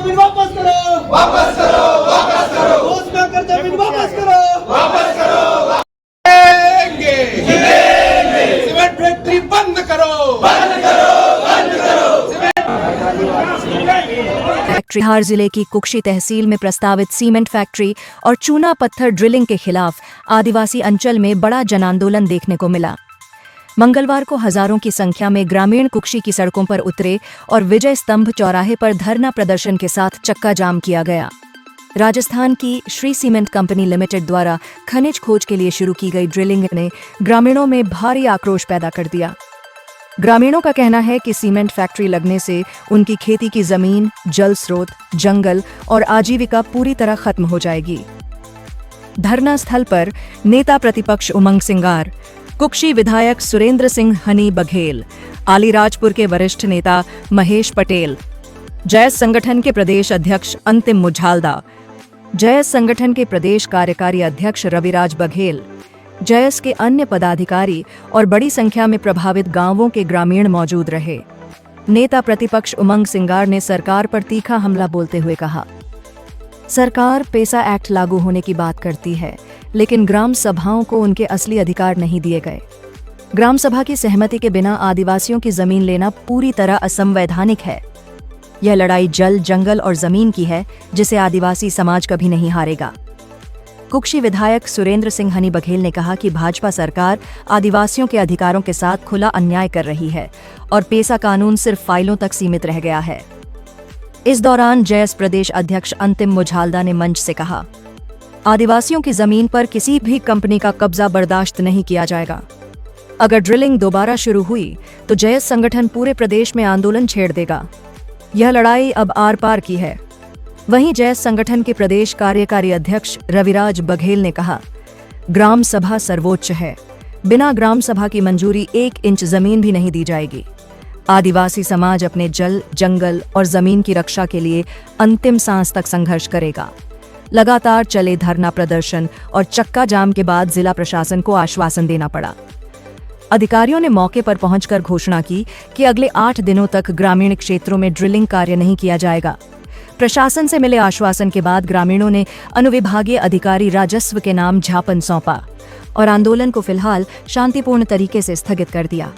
जमीन वापस करो, वापस करो, वापस करो, घोषणा कर जमीन वापस करो, वापस करो। सीमेंट फैक्ट्री बंद करो, बंद करो, बंद करो। बिहार जिले की कुक्षी तहसील में प्रस्तावित सीमेंट फैक्ट्री और चूना पत्थर ड्रिलिंग के खिलाफ आदिवासी अंचल में बड़ा जन आंदोलन देखने को मिला। मंगलवार को हजारों की संख्या में ग्रामीण कुक्षी की सड़कों पर उतरे और विजय स्तंभ चौराहे पर धरना प्रदर्शन के साथ चक्का जाम किया गया। राजस्थान की श्री सीमेंट कंपनी लिमिटेड द्वारा खनिज खोज के लिए शुरू की गई ड्रिलिंग ने ग्रामीणों में भारी आक्रोश पैदा कर दिया। ग्रामीणों का कहना है कि सीमेंट फैक्ट्री लगने से उनकी खेती की जमीन, जल स्रोत, जंगल और आजीविका पूरी तरह खत्म हो जाएगी। धरना स्थल पर नेता प्रतिपक्ष उमंग सिंगार, कुक्षी विधायक सुरेंद्र सिंह हनी बघेल, आलीराजपुर के वरिष्ठ नेता महेश पटेल, जयस संगठन के प्रदेश अध्यक्ष अंतिम मुझालदा, जयस संगठन के प्रदेश कार्यकारी अध्यक्ष रविराज बघेल, जयस के अन्य पदाधिकारी और बड़ी संख्या में प्रभावित गांवों के ग्रामीण मौजूद रहे। नेता प्रतिपक्ष उमंग सिंगार ने सरकार पर तीखा हमला बोलते हुए कहा, सरकार पेसा एक्ट लागू होने की बात करती है, लेकिन ग्राम सभाओं को उनके असली अधिकार नहीं दिए गए। ग्राम सभा की सहमति के बिना आदिवासियों की जमीन लेना पूरी तरह असंवैधानिक है। यह लड़ाई जल, जंगल और जमीन की है, जिसे आदिवासी समाज कभी नहीं हारेगा। कुक्षी विधायक सुरेंद्र सिंह हनी बघेल ने कहा कि भाजपा सरकार आदिवासियों के अधिकारों के साथ खुला अन्याय कर रही है और पेसा कानून सिर्फ फाइलों तक सीमित रह गया है। इस दौरान जयस प्रदेश अध्यक्ष अंतिम मुझालदा ने मंच से कहा, आदिवासियों की जमीन पर किसी भी कंपनी का कब्जा बर्दाश्त नहीं किया जाएगा। अगर ड्रिलिंग दोबारा शुरू हुई तो जयस संगठन पूरे प्रदेश में आंदोलन छेड़ देगा। यह लड़ाई अब आर पार की है। वहीं जयस संगठन के प्रदेश कार्यकारी अध्यक्ष रविराज बघेल ने कहा, ग्राम सभा सर्वोच्च है, बिना ग्राम सभा की मंजूरी 1 इंच जमीन भी नहीं दी जाएगी। आदिवासी समाज अपने जल, जंगल और जमीन की रक्षा के लिए अंतिम सांस तक संघर्ष करेगा। लगातार चले धरना प्रदर्शन और चक्का जाम के बाद जिला प्रशासन को आश्वासन देना पड़ा। अधिकारियों ने मौके पर पहुंचकर घोषणा की कि अगले 8 दिनों तक ग्रामीण क्षेत्रों में ड्रिलिंग कार्य नहीं किया जाएगा। प्रशासन से मिले आश्वासन के बाद ग्रामीणों ने अनुविभागीय अधिकारी राजस्व के नाम ज्ञापन सौंपा और आंदोलन को फिलहाल शांतिपूर्ण तरीके से स्थगित कर दिया।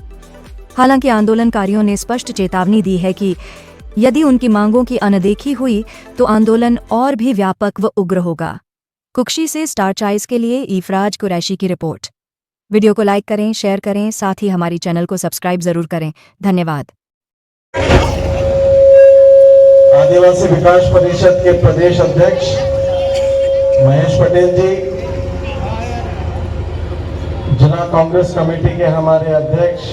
हालांकि आंदोलनकारियों ने स्पष्ट चेतावनी दी है कि यदि उनकी मांगों की अनदेखी हुई तो आंदोलन और भी व्यापक व उग्र होगा। कुक्षी से स्टार चाइज के लिए ईफराज कुरैशी की रिपोर्ट। वीडियो को लाइक करें, शेयर करें, साथ ही हमारी चैनल को सब्सक्राइब जरूर करें। धन्यवाद। आदिवासी विकास परिषद के प्रदेश अध्यक्ष महेश पटेल जी, जिला कांग्रेस कमेटी के हमारे अध्यक्ष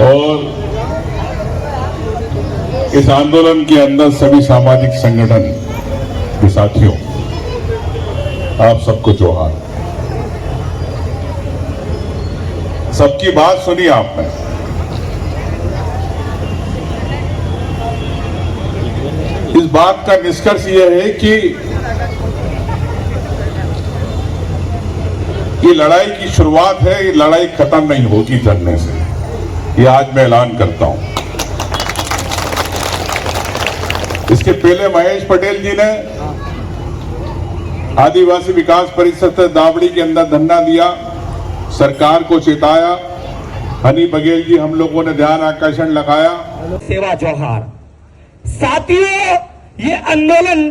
और इस आंदोलन के अंदर सभी सामाजिक संगठन के साथियों, आप सबको जोहार। सबकी बात सुनी आपने। इस बात का निष्कर्ष यह है कि ये लड़ाई की शुरुआत है, ये लड़ाई खत्म नहीं होगी धरने से। ये आज मैं ऐलान करता हूं। इसके पहले महेश पटेल जी ने आदिवासी विकास परिषद दावड़ी के अंदर धरना दिया, सरकार को चेताया। हनी बघेल जी, हम लोगों ने ध्यान आकर्षण लगाया। सेवा जोहार। साथियों, ये आंदोलन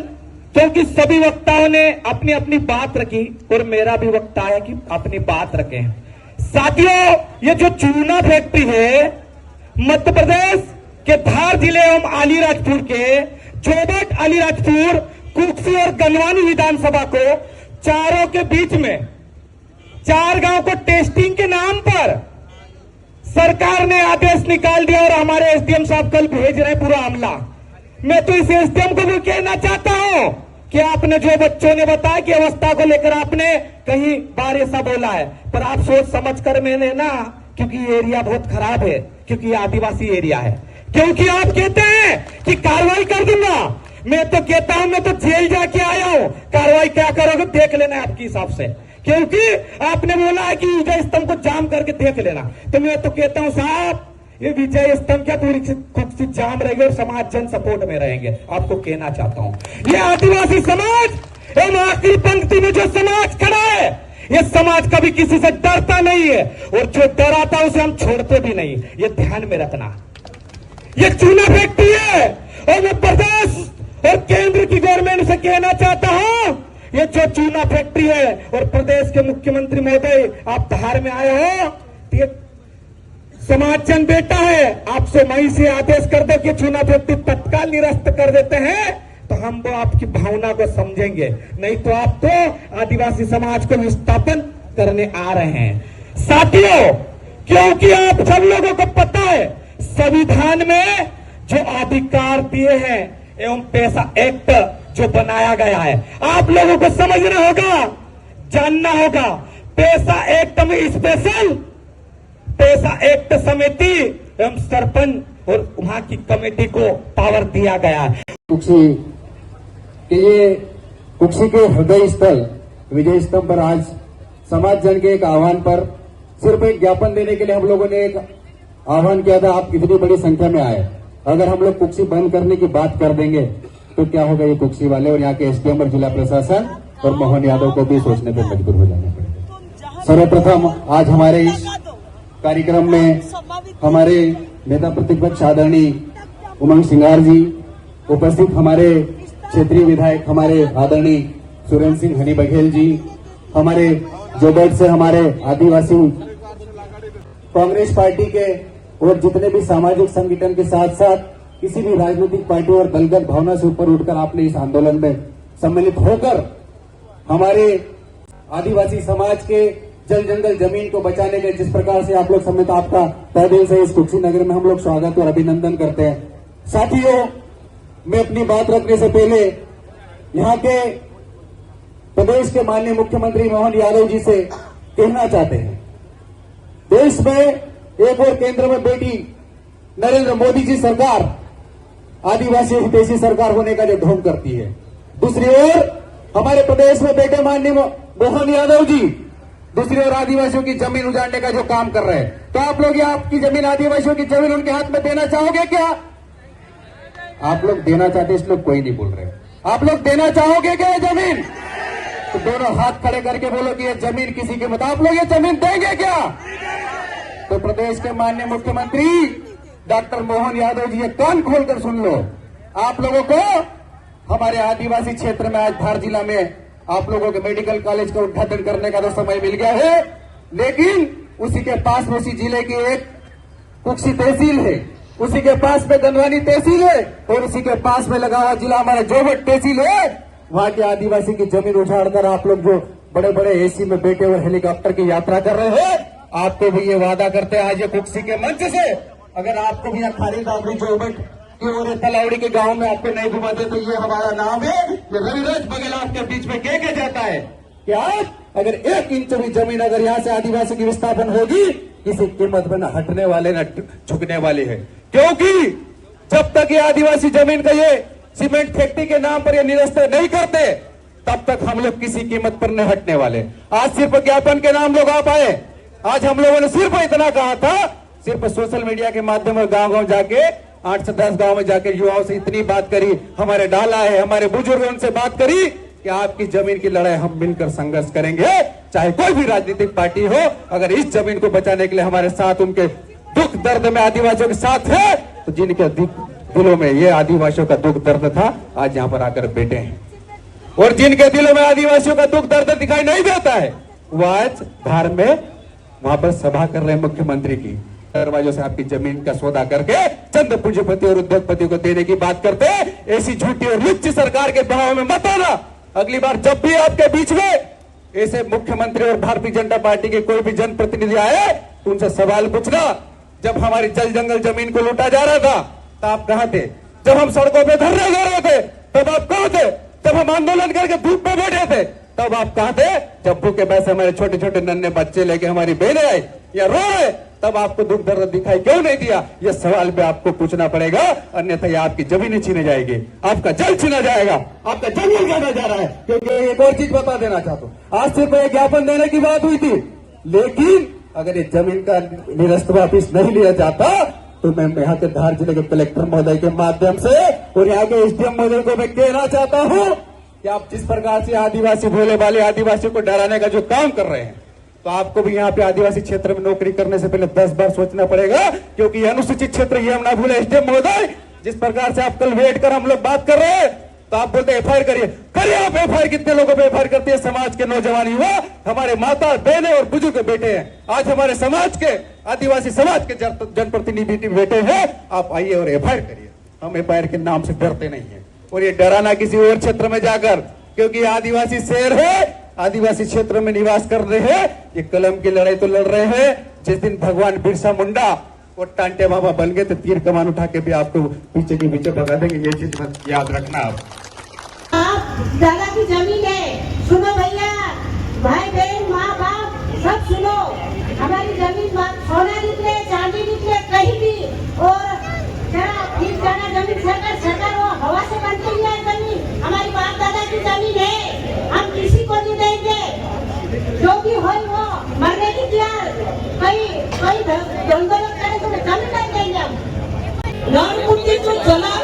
क्योंकि सभी वक्ताओं ने अपनी अपनी बात रखी और मेरा भी वक्ता है कि अपनी बात रखें। साथियों, ये जो चूना फैक्ट्री है मध्य प्रदेश के धार जिले एवं अलीराजपुर के जोबट, अलीराजपुर, कुक्षी और गंगवानी विधानसभा को चारों के बीच में 4 गांव को टेस्टिंग के नाम पर सरकार ने आदेश निकाल दिया और हमारे एसडीएम साहब कल भेज रहे पूरा मामला। मैं तो इस एसडीएम को भी कहना चाहता हूं कि आपने जो बच्चों ने बताया कि अवस्था को लेकर आपने कहीं बार ऐसा बोला है, पर आप सोच समझ कर मैंने ना, क्योंकि ये एरिया बहुत खराब है, क्योंकि ये आदिवासी एरिया है, क्योंकि आप कहते हैं कि कार्रवाई कर दूंगा। मैं तो कहता हूं मैं तो जेल जाके आया हूं, कार्रवाई क्या करोगे देख लेना आपके हिसाब से, क्योंकि आपने बोला है कि विजय स्तंभ को जाम करके देख लेना। तो मैं तो कहता हूं साहब, ये विजय स्तंभ क्या पूरी कुर्सी जाम रहेगी और समाज जन सपोर्ट में रहेंगे। आपको कहना चाहता हूं ये आदिवासी समाज एवं आखिरी पंक्ति में जो समाज खड़ा है, ये समाज कभी किसी से डरता नहीं है और जो डराता है उसे हम छोड़ते भी नहीं। ये ध्यान में रखना। ये चूना फैक्ट्री है और मैं प्रदेश और केंद्र की गवर्नमेंट से कहना चाहता हूं, ये जो चूना फैक्ट्री है और प्रदेश के मुख्यमंत्री महोदय आप धार में आए हो, तो ये समाज जन बेटा है, आपसे वहीं से आदेश कर दो कि चूना फैक्ट्री तत्काल निरस्त कर देते हैं तो हम वो आपकी भावना को समझेंगे, नहीं तो आप तो आदिवासी समाज को विस्थापन करने आ रहे हैं। साथियों, क्योंकि आप सब लोगों को पता है संविधान में जो अधिकार दिए हैं एवं पैसा एक्ट जो बनाया गया है, आप लोगों को समझना होगा, जानना होगा। पैसा एक्ट में स्पेशल पैसा एक्ट समिति एवं सरपंच और वहां की कमेटी को पावर दिया गया है। कुक्सी के ये कुक्सी के हृदय स्थल विजय स्तंभ पर आज समाज जन के एक आह्वान पर सिर्फ एक ज्ञापन देने के लिए हम लोगों ने एक आह्वान किया था। आप कितनी बड़ी संख्या में आए। अगर हम लोग कुक्सी बंद करने की बात कर देंगे तो क्या होगा, ये कुक्सी वाले और यहाँ के एसडीएम और जिला प्रशासन और मोहन यादव को भी सोचने पर मजबूर हो जाना पड़ेगा। सर्वप्रथम आज हमारे इस कार्यक्रम में हमारे नेता प्रतिपक्ष आदरणीय उमंग सिंगार जी उपस्थित, हमारे क्षेत्रीय विधायक हमारे आदरणीय सुरेंद्र सिंह हनी बघेल जी, हमारे जोबेट से हमारे आदिवासी कांग्रेस पार्टी के और जितने भी सामाजिक संगठन के साथ साथ किसी भी राजनीतिक पार्टी और दलगत भावना से ऊपर उठकर आपने इस आंदोलन में सम्मिलित होकर हमारे आदिवासी समाज के जल जंगल जमीन को बचाने के जिस प्रकार से आप लोग सम्मिलित, आपका तहे दिल से इस कुक्सी नगर में हम लोग स्वागत और अभिनंदन करते हैं। साथियों, मैं अपनी बात रखने से पहले यहाँ के प्रदेश के माननीय मुख्यमंत्री मोहन यादव जी से कहना चाहते हैं, देश में एक और केंद्र में बैठी नरेंद्र मोदी जी सरकार आदिवासी हितैषी सरकार होने का जो ढोंग करती है, दूसरी ओर हमारे प्रदेश में बैठे माननीय मोहन यादव जी दूसरी ओर आदिवासियों की जमीन उजाड़ने का जो काम कर रहे हैं, तो आप लोग ये आपकी जमीन आदिवासियों की जमीन उनके हाथ में देना चाहोगे क्या? आप लोग देना चाहते, इस लोग कोई नहीं बोल रहे। आप लोग देना चाहोगे क्या ये जमीन? तो दोनों हाथ खड़े करके बोलो कि ये जमीन किसी की मत। आप लोग ये जमीन देंगे क्या? तो प्रदेश के माननीय मुख्यमंत्री डॉक्टर मोहन यादव जी, ये कान खोलकर सुन लो। आप लोगों को हमारे आदिवासी क्षेत्र में आज धार जिला में आप लोगों के मेडिकल कॉलेज का उद्घाटन करने का तो समय मिल गया है, लेकिन उसी के पास में उसी जिले की एक कुक्सी तहसील है, उसी के पास में गंधवानी तहसील है और उसी के पास में लगा हुआ जिला हमारा जोबट तहसील है। वहां के आदिवासी की जमीन उछाड़कर आप लोग जो बड़े बड़े एसी में बैठे और हेलीकॉप्टर की यात्रा कर रहे हैं, आपको भी ये वादा करते हैं आज ये कुक्सी के मंच से, अगर आपको भी यहाँ खाली दाबड़ी जोबट और तलावड़ी के गांव में आपको नहीं घुमाते तो ये हमारा नाम है, ये रविराज बघेल आपके बीच में कह के जाता है कि आज अगर 1 इंच भी जमीन अगर यहाँ से आदिवासी की विस्थापन होगी, किसी कीमत में न हटने वाले न झुकने वाले है। क्योंकि जब तक ये आदिवासी जमीन का ये सीमेंट फैक्ट्री के नाम पर ये निरस्त नहीं करते, तब तक हम लोग किसी कीमत पर नहीं हटने वाले। आज सिर्फ ज्ञापन के नाम लोग आप आए, आज हम लोगों ने सिर्फ इतना कहा था, सिर्फ सोशल मीडिया के माध्यम से गांव गांव जाके 8 से 10 गांव में जाकर युवाओं से इतनी बात करी, हमारे डाला है, हमारे बुजुर्गों उनसे बात करी कि आपकी जमीन की लड़ाई हम मिलकर संघर्ष करेंगे, चाहे कोई भी राजनीतिक पार्टी हो। अगर इस जमीन को बचाने के लिए हमारे साथ, उनके दुख दर्द में आदिवासियों के साथ है, तो जिनके दिलों में ये आदिवासियों का दुख दर्द था, आज यहाँ पर आकर बैठे हैं। और जिनके दिलों में आदिवासियों का दुख दर्द दिखाई नहीं देता है, वो आज धार में वहां पर सभा कर रहे हैं मुख्यमंत्री की, दरवाजों से आपकी जमीन का सौदा करके चंद पूंजीपति और उद्योगपति को देने की बात करते हैं। ऐसी झूठी और लुच्ची सरकार के बहाव में मत आना। अगली बार जब भी आपके बीच में ऐसे मुख्यमंत्री और भारतीय जनता पार्टी के कोई भी जनप्रतिनिधि आए, तो उनसे सवाल पूछना, जब हमारी जल जंगल जमीन को लूटा जा रहा था तब आप कहां थे? जब हम सड़कों पे धरने दे रहे थे तब आप कहां थे? जब हम आंदोलन करके धूप में बैठे थे तब आप कहां थे? जब भूखे पैसे हमारे छोटे छोटे नन्हे बच्चे लेके हमारी बहनें आई या रो रहे, तब आपको दुख दर्द दिखाई क्यों नहीं दिया? यह सवाल पे आपको पूछना पड़ेगा, अन्यथा ये आपकी जमीनें छीने जाएगी, आपका जल छीना जाएगा, आपका जंगल जाना जा रहा है। क्योंकि एक और चीज बता देना चाहता हूं, आज सिर्फ एक ज्ञापन देने की बात हुई थी, लेकिन अगर ये जमीन का निरस्त वापिस नहीं लिया जाता तो मैं यहाँ के धार जिले के कलेक्टर महोदय के माध्यम से और यहाँ के एसडीएम महोदय को मैं कहना चाहता हूँ कि आप जिस प्रकार से आदिवासी भोले वाले आदिवासियों को डराने का जो काम कर रहे हैं, तो आपको भी यहाँ पे आदिवासी क्षेत्र में नौकरी करने से पहले 10 बार सोचना पड़ेगा, क्योंकि ये अनुसूचित क्षेत्र, ये हम ना भूले एसडीएम महोदय। जिस प्रकार से आप कल वेट कर हम लोग बात कर रहे हैं, तो आप बोलते एफआईआर करिए आप एफआईआर। कितने लोगों पे एफआईआर करते हैं? समाज के नौजवान युवा, हमारे माता बहने और बुजुर्ग बेटे हैं। आज हमारे समाज के, आदिवासी समाज के जनप्रतिनिधि बेटे हैं। आप आइए और एफआईआर करिए। हम एफआईआर के नाम से डरते नहीं है, और ये डराना किसी और क्षेत्र में जाकर, क्योंकि आदिवासी शेर है, आदिवासी क्षेत्र में निवास कर रहे हैं। ये कलम की लड़ाई तो लड़ रहे हैं। जिस दिन भगवान बिरसा मुंडा वो टांटे बाबा बन गए, तो तीर कमान उठा के भी आपको पीछे के पीछे भगा देंगे। ये चीज मत याद रखना। आप दादा की जमीन है, सुनो भैया, भाई बहन माँ बाप सब सुनो। हमारी जमीन सोना निकले चांदी निकले कहीं भी, और फिर जाना जमीन सरकार वो हवा से बनती है जमीन। हमारी बाप दादा की जमीन है, हम किसी को नहीं देंगे। जो भी हो वो मरने की तैयार, कोई दंगल करे तो जमीन नहीं देंगे हम। नॉन कुत्ती को चला